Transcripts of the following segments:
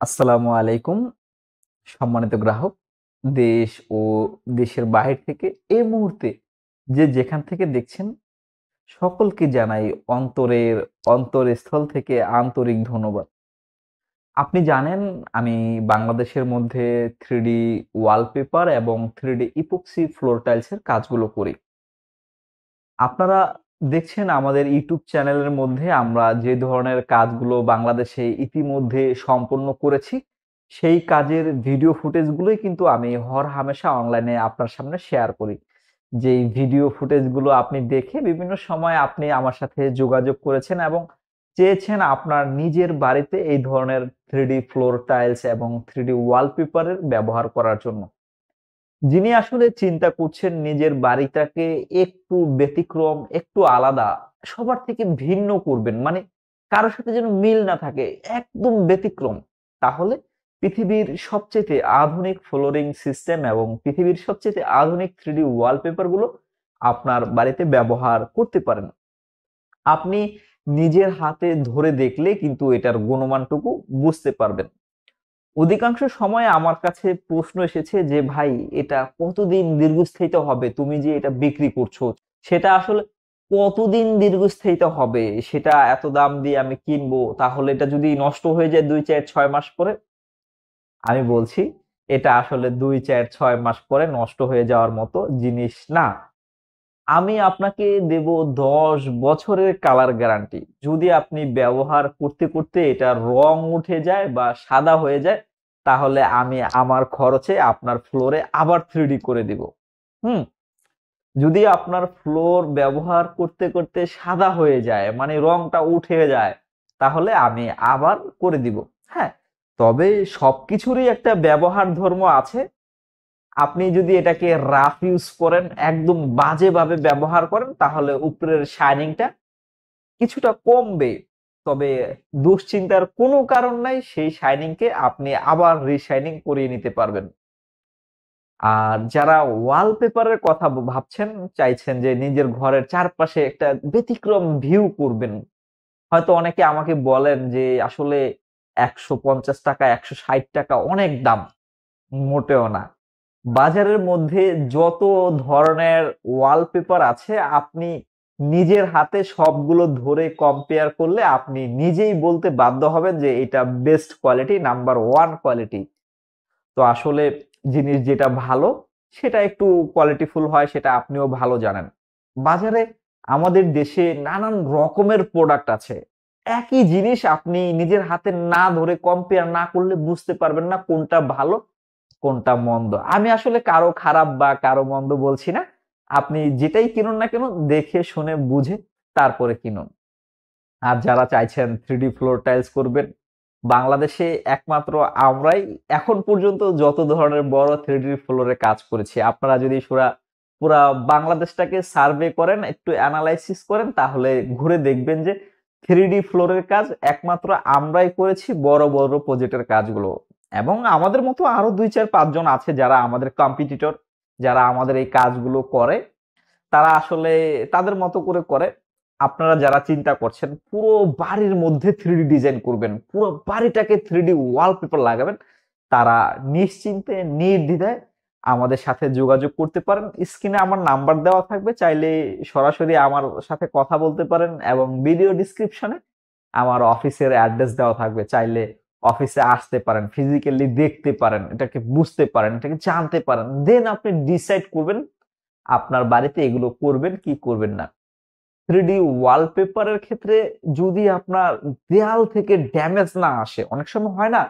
আসসালামু আলাইকুম সম্মানিত গ্রাহক। দেশ ও দেশের বাহির থেকে এই মুহূর্তে যেখান থেকে দেখছেন সকলকে জানাই অন্তরস্থল থেকে আন্তরিক ধন্যবাদ। আপনি জানেন আমি বাংলাদেশের মধ্যে 3D ওয়ালপেপার এবং 3D ইপক্সি ফ্লোর টাইলস এর কাজগুলো করি। আপনারা দেখছেন আমাদের ইউটিউব চ্যানেলের মধ্যে আমরা যে ধরনের কাজগুলো বাংলাদেশে ইতিমধ্যে সম্পন্ন করেছি, সেই কাজের ভিডিও ফুটেজগুলোই কিন্তু আমি হরহামেশা অনলাইনে আপনার সামনে শেয়ার করি। যেই ভিডিও ফুটেজগুলো আপনি দেখে বিভিন্ন সময় আপনি আমার সাথে যোগাযোগ করেছেন এবং চেয়েছেন আপনার নিজের বাড়িতে এই ধরনের 3D ফ্লোর টাইলস এবং 3D ওয়ালপেপারের ব্যবহার করার জন্য। যিনি আসলে চিন্তা করছেন নিজের বাড়িটাকে একটু ব্যতিক্রম, একটু আলাদা, সবার থেকে ভিন্ন করবেন। মানে কারো সাথে যেন মিল না থাকে, একদম ব্যতিক্রম। তাহলে পৃথিবীর সবচাইতে আধুনিক ফ্লোরিং সিস্টেম এবং পৃথিবীর সবচাইতে আধুনিক 3D ওয়ালপেপার গুলো আপনার বাড়িতে ব্যবহার করতে পারেন। আপনি নিজের হাতে ধরে দেখলে কিন্তু এটার গুণমানটুকু বুঝতে পারবেন। অধিকাংশ সময় আমার কাছে প্রশ্ন এসেছে যে ভাই এটা কতদিন দীর্ঘস্থায়িত হবে, তুমি যে এটা বিক্রি করছো সেটা আসলে কতদিন দীর্ঘস্থায়িত হবে, সেটা এত দাম দিয়ে আমি কিনবো, তাহলে এটা যদি নষ্ট হয়ে যায় 2 4 6 মাস পরে। আমি বলছি এটা আসলে 2 4 6 মাস পরে নষ্ট হয়ে যাওয়ার মতো জিনিস না। আমি আপনাকে দেব 10 বছরের কালার গ্যারান্টি। যদি আপনি ব্যবহার করতে করতে এটা রং উঠে যায় বা সাদা হয়ে যায়, তাহলে আমি আমার খরচে আপনার ফ্লোরে আবার 3D করে দিব। হুম। যদি আপনার ফ্লোর ব্যবহার করতে করতে সাদা হয়ে যায়, মানে রংটা উঠে যায়, তাহলে আমি আবার করে দিব। হ্যাঁ, তবে সবকিছুরই একটা ব্যবহার ধর্ম আছে। আপনি যদি এটাকে রাফ ইউজ করেন, একদম বাজেভাবে ব্যবহার করেন, তাহলে উপরের শাইনিংটা কিছুটা কমবে। তবে দুশ্চিন্তার কোনো কারণ নাই, সেই শাইনিংকে আপনি আবার রিশাইনিং করিয়ে নিতে পারবেন। আর যারা ওয়ালপেপারের কথা ভাবছেন, চাইছেন যে নিজের ঘরের চারপাশে একটা ব্যতিক্রম ভিউ করবেন, হয়তো অনেকে আমাকে বলেন যে আসলে ৳১৫০ ৳১৬০ অনেক দাম। মোটেও না। বাজারের মধ্যে যত ধরনের ওয়ালপেপার আছে, আপনি নিজের হাতে সবগুলো ধরে কম্পেয়ার করলে আপনি নিজেই বলতে বাধ্য হবেন যে এটা বেস্ট কোয়ালিটি, নাম্বার 1 কোয়ালিটি। তো আসলে জিনিস যেটা ভালো সেটা একটু কোয়ালিটিফুল হয়, সেটা আপনিও ভালো জানেন। বাজারে আমাদের দেশে নানান রকমের প্রোডাক্ট আছে। একই জিনিস আপনি নিজের হাতে না ধরে কম্পেয়ার না করলে বুঝতে পারবেন না কোনটা ভালো কোনটা মন্দ। আমি আসলে কারো খারাপ বা কারো মন্দ বলছি না। আপনি যেটাই কিনুন না কেন দেখে শুনে বুঝে তারপরে কিনুন। আর যারা চাইছেন 3D ফ্লোর টাইলস করবেন, বাংলাদেশে একমাত্র আমরাই এখন পর্যন্ত যত ধরনের বড় 3D ফ্লোরে কাজ করেছি। আপনারা যদি পুরা বাংলাদেশটাকে সার্ভে করেন, একটু এনালাইসিস করেন, তাহলে ঘুরে দেখবেন যে 3D ফ্লোরের কাজ একমাত্র আমরাই করেছি বড় বড় প্রজেক্টের কাজগুলো। এবং আমাদের মতো আরো 2 4 5 জন আছে যারা আমাদের কম্পিটিটর, যারা আমাদের এই কাজগুলো করে। তারা আসলে তাদের মতো করে করে। আপনারা যারা চিন্তা করছেন পুরো বাড়ির মধ্যে 3D ডিজাইন করবেন, পুরো বাড়িটাকে 3D ওয়ালপেপার লাগাবেন, তারা নিশ্চিন্তে নির্দ্বিধায় আমাদের সাথে যোগাযোগ করতে পারেন। স্ক্রিনে আমার নাম্বার দেওয়া থাকবে, চাইলে সরাসরি আমার সাথে কথা বলতে পারেন এবং ভিডিও ডেসক্রিপশনে আমার অফিসের অ্যাড্রেস দেওয়া থাকবে। চাইলে অফিসে আসতে পারেন, ফিজিক্যালি দেখতে পারেন, এটাকে বুঝতে পারেন, এটাকে জানতে পারেন। দেন আপনি ডিসাইড করবেন আপনার বাড়িতে এগুলো করবেন কি করবেন না। 3D ওয়ালপেপারের ক্ষেত্রে যদি আপনার দেয়াল থেকে ড্যামেজ না আসে, অনেক সময় হয় না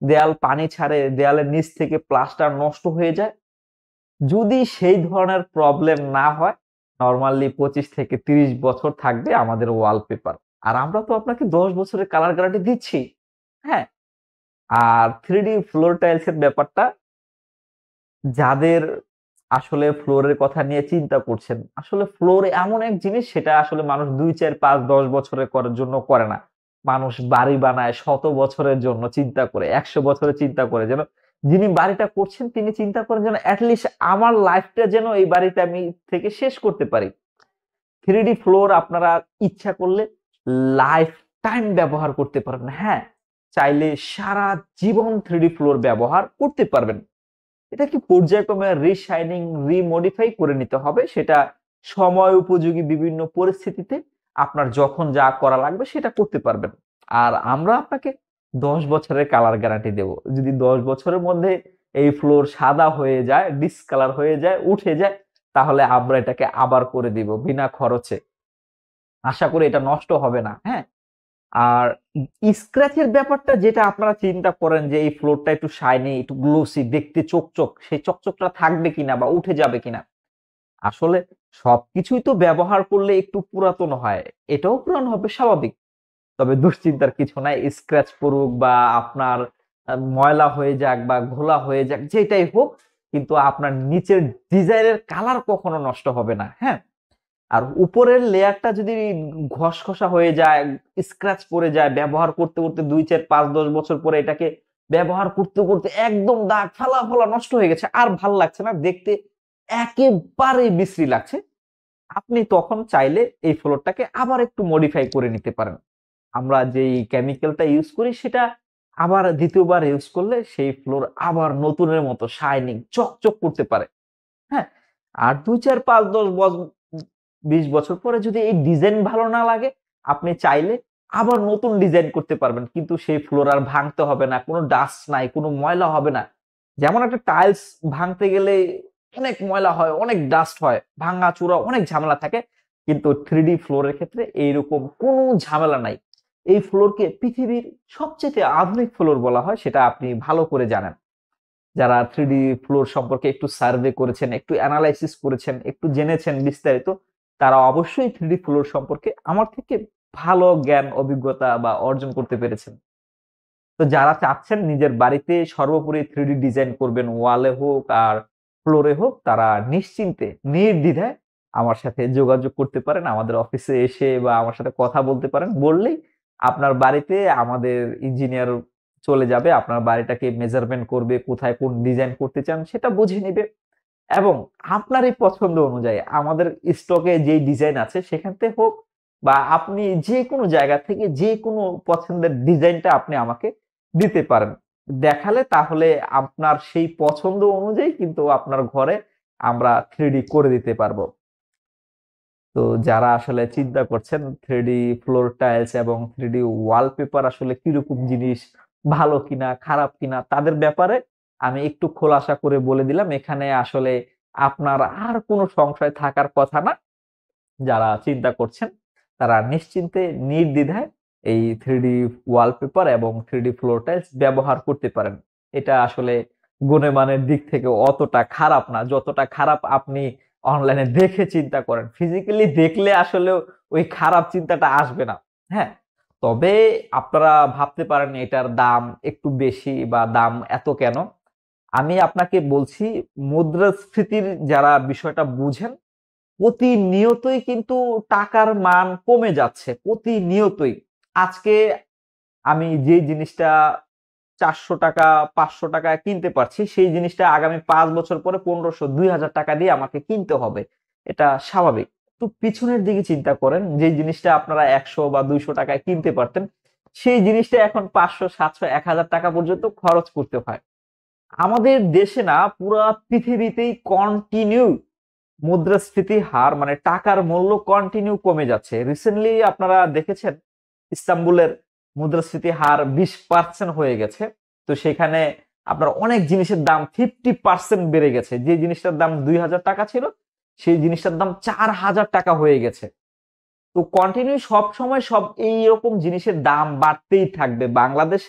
দেয়াল পানি ছাড়ে, দেয়ালের নিচ থেকে প্লাস্টার নষ্ট হয়ে যায়, যদি সেই ধরনের প্রবলেম না হয়, নরমালি 25 থেকে 30 বছর থাকবে আমাদের ওয়ালপেপার। আর আমরা তো আপনাকে 10 বছরের কালার গ্যারান্টি দিচ্ছি। হ্যাঁ, আর 3D ফ্লোর টাইলস এর ব্যাপারটা, যাদের আসলে ফ্লোরের কথা নিয়ে চিন্তা করছেন, আসলে ফ্লোর এমন এক জিনিস সেটা আসলে মানুষ 2 4 5 10 বছরের করার জন্য করে না। মানুষ বাড়ি বানায় শত বছরের জন্য চিন্তা করে, 100 বছরের চিন্তা করে, যেন যিনি বাড়িটা করছেন তিনি চিন্তা করেন যেন এটলিস্ট আমার লাইফটা যেন এই বাড়িতে আমি থেকে শেষ করতে পারি। 3D ফ্লোর আপনারা ইচ্ছা করলে লাইফ টাইম ব্যবহার করতে পারেন। হ্যাঁ, চাইলে সারা জীবন 3D ফ্লোর ব্যবহার করতে পারবেন। এটা কি পর্যায়ক্রমে রিশাইনিং, রিমডিফাই করে নিতে হবে, সেটা সময় উপযোগী বিভিন্ন পরিস্থিতিতে আপনার যখন যা করা লাগবে সেটা করতে পারবেন। আর আমরা আপনাকে 10 বছরের কালার গ্যারান্টি দেব। যদি 10 বছরের মধ্যে এই ফ্লোর সাদা হয়ে যায়, ডিসকালার হয়ে যায়, উঠে যায়, তাহলে আমরা এটাকে আবার করে দিব বিনা খরচে। আশা করি এটা নষ্ট হবে না। হ্যাঁ, আর স্ক্র্যাচের ব্যাপারটা যেটা আপনারা চিন্তা করেন যে এই ফ্লোরটা একটু শাইনি, একটু গ্লোসি, দেখতে চকচক, সেই চকচকটা থাকবে কিনা বা উঠে যাবে কিনা, আসলে সবকিছুই তো ব্যবহার করলে একটু পুরাতন হয়, এটাও পুরান হবে স্বাভাবিক। তবে দুশ্চিন্তার কিছু নাই, স্ক্র্যাচ পড়ুক বা আপনার ময়লা হয়ে যাক বা ঘোলা হয়ে যাক, যেটাই হোক, কিন্তু আপনার নিচের ডিজাইনের কালার কখনো নষ্ট হবে না। হ্যাঁ, আর উপরের লেয়ারটা যদি ঘষঘষা হয়ে যায়, স্ক্র্যাচ পড়ে যায়, ব্যবহার করতে করতে 2, 4, 5, 10 বছর পরে এটাকে ব্যবহার করতে করতে একদম দাগ ফালা ফালা নষ্ট হয়ে গেছে, আর ভাল লাগছে না দেখতে, একেবারে বিশ্রী লাগছে, আপনি তখন চাইলে এই ফ্লোরটাকে আবার একটু মডিফাই করে নিতে পারেন। আমরা যেই কেমিক্যালটা ইউজ করি সেটা আবার দ্বিতীয়বার ইউজ করলে সেই ফ্লোর আবার নতুনের মতো শাইনিং চকচক করতে পারে। হ্যাঁ, আর 2, 4, 5, 10, 20 বছর পরে যদি এই ডিজাইন ভালো না লাগে, আপনি চাইলে আবার নতুন ডিজাইন করতে পারবেন, কিন্তু সেই ফ্লোর আর ভাঙতে হবে না, কোনো ডাস্ট নাই, কোনো ময়লা হবে না। যেমন একটা টাইলস ভাঙতে গেলে অনেক ময়লা হয়, অনেক ডাস্ট হয়, ভাঙা চূড়া অনেক ঝামেলা থাকে, কিন্তু 3D ফ্লোরের ক্ষেত্রে এইরকম কোনো ঝামেলা নাই। এই ফ্লোরকে পৃথিবীর সবচেয়ে আধুনিক ফ্লোর বলা হয়, সেটা আপনি ভালো করে জানেন। যারা 3D ফ্লোর সম্পর্কে একটু সার্ভে করেছেন, একটু অ্যানালাইসিস করেছেন, একটু জেনেছেন বিস্তারিত, তারা অবশ্যই 3D ফ্লোর সম্পর্কে আমার থেকে ভালো জ্ঞান অভিজ্ঞতা বা অর্জন করতে পেরেছেন। তো যারা চাচ্ছেন নিজের বাড়িতে সর্বোপরি 3D ডিজাইন করবেন, ওয়ালে হোক আর ফ্লোরে হোক, তারা নিশ্চিন্তে নির্দ্বিধায় আমার সাথে যোগাযোগ করতে পারেন, আমাদের অফিসে এসে বা আমার সাথে কথা বলতে পারেন। বললেই আপনার বাড়িতে আমাদের ইঞ্জিনিয়ার চলে যাবে, আপনার বাড়িটাকে মেজারমেন্ট করবে, কোথায় কোন ডিজাইন করতে চান সেটা বুঝে নিবে, এবং আপনার এই পছন্দ অনুযায়ী আমাদের স্টকে যে ডিজাইন আছে সেখান থেকে হোক বা আপনি যে কোনো জায়গা থেকে যে কোনো পছন্দের ডিজাইনটা আপনি আমাকে দিতে পারেন, দেখালে তাহলে আপনার সেই পছন্দ অনুযায়ী কিন্তু আপনার ঘরে আমরা 3D করে দিতে পারবো। তো যারা আসলে চিন্তা করছেন 3D ফ্লোর টাইলস এবং 3D ওয়ালপেপার আসলে কিরকম জিনিস, ভালো কিনা খারাপ কিনা, তাদের ব্যাপারে আমি একটু খোলাসা করে বলে দিলাম। এখানে আসলে আপনার আর কোনো সংশয় থাকার কথা না। যারা চিন্তা করছেন তারা নিশ্চিন্তে নির্দ্বিধায় এই 3D ওয়ালপেপার এবং 3D ফ্লোর টাইলস ব্যবহার করতে পারেন। এটা আসলে গুণমানের দিক থেকে অতটা খারাপ না, যতটা খারাপ আপনি অনলাইনে দেখে চিন্তা করেন। ফিজিক্যালি দেখলে আসলে ওই খারাপ চিন্তাটা আসবে না। হ্যাঁ, তবে আপনারা ভাবতে পারেন এটার দাম একটু বেশি বা দাম এত কেন? আমি আপনাকে বলছি, মুদ্রাস্ফীতির যারা বিষয়টা বুঝেন, প্রতিনিয়তই কিন্তু টাকার মান কমে যাচ্ছে, প্রতিনিয়তই। আজকে আমি যে জিনিসটা 400 টাকা 500 টাকায় কিনতে পারছি, সেই জিনিসটা আগামী 5 বছর পরে 1500 2000 টাকা দিয়ে আমাকে কিনতে হবে, এটা স্বাভাবিক। তো পিছনের দিকে চিন্তা করেন, যে জিনিসটা আপনারা 100 বা 200 টাকায় কিনতে পারতেন, সেই জিনিসটা এখন 500 700 1000 টাকা পর্যন্ত খরচ করতে হয়। আমাদের দেশে না, পুরা পৃথিবীতেই কন্টিনিউ মুদ্রাস্ফীতি হার, মানে টাকার মূল্য কন্টিনিউ কমে যাচ্ছে। রিসেন্টলি আপনারা দেখেছেন ইস্তাম্বুলের মুদ্রাস্ফীতি হার 20% হয়ে গেছে। তো সেখানে আপনার অনেক জিনিসের দাম 50% বেড়ে গেছে। যে জিনিসটার দাম 2000 টাকা ছিল, সেই জিনিসটার দাম 4000 টাকা হয়ে গেছে। তো কন্টিনিউ সব সময় সব এইরকম জিনিসের দাম বাড়তেই থাকবে, বাংলাদেশ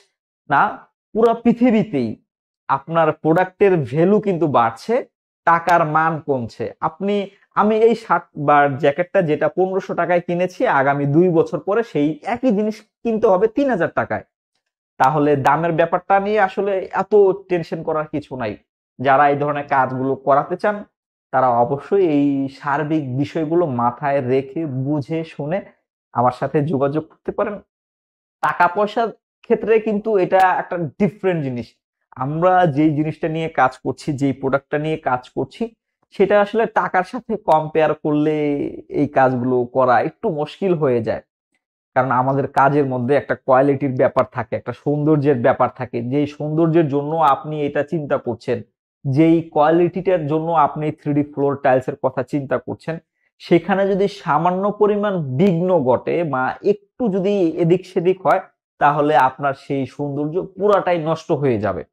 না, পুরো পৃথিবীতেই। আপনার প্রোডাক্টের ভ্যালু কিন্তু বাড়ছে, টাকার মান কমছে। আমি এই শার্ট বা জ্যাকেটটা যেটা 1500 টাকায় কিনেছি, আগামী 2 বছর পরে সেই একই জিনিস কিনতে হবে 3000 টাকায়। তাহলে দামের ব্যাপারটা নিয়ে আসলে এত টেনশন করার কিছু নাই। যারা এই ধরনের কাজগুলো করাতে চান, তারা অবশ্যই এই সার্বিক বিষয়গুলো মাথায় রেখে বুঝে শুনে আমার সাথে যোগাযোগ করতে পারেন। টাকা পয়সার ক্ষেত্রে কিন্তু এটা একটা ডিফারেন্ট জিনিস। আমরা যেই জিনিসটা নিয়ে কাজ করছি, যেই প্রোডাক্টটা নিয়ে কাজ করছি, সেটা আসলে টাকার সাথে কম্পেয়ার করলে এই কাজগুলো করা একটু মুশকিল হয়ে যায়। কারণ আমাদের কাজের মধ্যে একটা কোয়ালিটির ব্যাপার থাকে, একটা সৌন্দর্যের ব্যাপার থাকে। যেই সৌন্দর্যের জন্য আপনি এটা চিন্তা করছেন, যেই কোয়ালিটিটার জন্য আপনি 3D ফ্লোর টাইলসের কথা চিন্তা করছেন, সেখানে যদি সামান্য পরিমাণ বিঘ্ন ঘটে বা একটু যদি এদিক সেদিক হয়, তাহলে আপনার সেই সৌন্দর্য পুরাটাই নষ্ট হয়ে যাবে।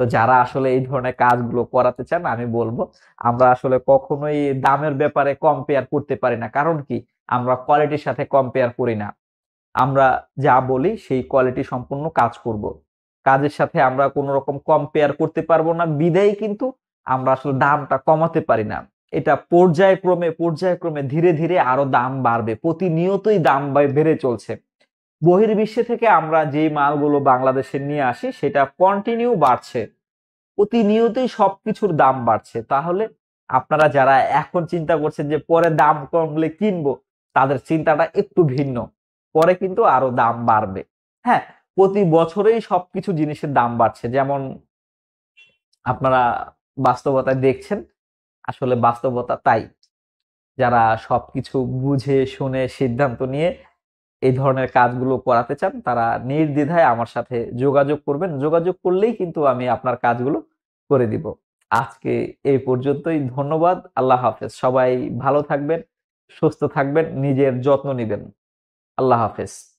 তো যারা আসলে এই ধরনের কাজগুলো করাতে চান, আমি বলবো আমরা আসলে কখনোই দামের ব্যাপারে কম্পেয়ার করতে পারি না। কারণ কি? আমরা কোয়ালিটির সাথে কম্পেয়ার করি না। আমরা যা বলি সেই কোয়ালিটি সম্পন্ন কাজ করব। কাজের সাথে আমরা কোন রকম কম্পেয়ার করতে পারবো না বিধায় কিন্তু আমরা আসলে দামটা কমাতে পারি না। এটা পর্যায়ক্রমে ধীরে ধীরে আরো দাম বাড়বে। প্রতিনিয়তই দাম বেড়ে চলছে। বহির্বিশ্বে থেকে আমরা যে মালগুলো বাংলাদেশে নিয়ে আসি সেটা কন্টিনিউ বাড়ছে। প্রতিনিয়তই সবকিছুর দাম বাড়ছে। তাহলে আপনারা যারা এখন চিন্তা করছেন যে পরে দাম কমলে কিনবো, তাদের চিন্তাটা একটু ভিন্ন। পরে কিন্তু আরো দাম বাড়বে। হ্যাঁ, প্রতি বছরেই সবকিছু জিনিসের দাম বাড়ছে। যেমন আপনারা বাস্তবতায় দেখছেন, আসলে বাস্তবতা তাই। যারা সবকিছু বুঝে শুনে সিদ্ধান্ত নিয়ে এই ধরনের কাজগুলো করাতে চান, তারা নির্দ্বিধায় আমার সাথে যোগাযোগ করবেন। যোগাযোগ করলেই কিন্তু আমি আপনার কাজগুলো করে দিব। আজকে এই পর্যন্তই। ধন্যবাদ। আল্লাহ হাফেজ। সবাই ভালো থাকবেন, সুস্থ থাকবেন, নিজের যত্ন নিবেন। আল্লাহ হাফেজ।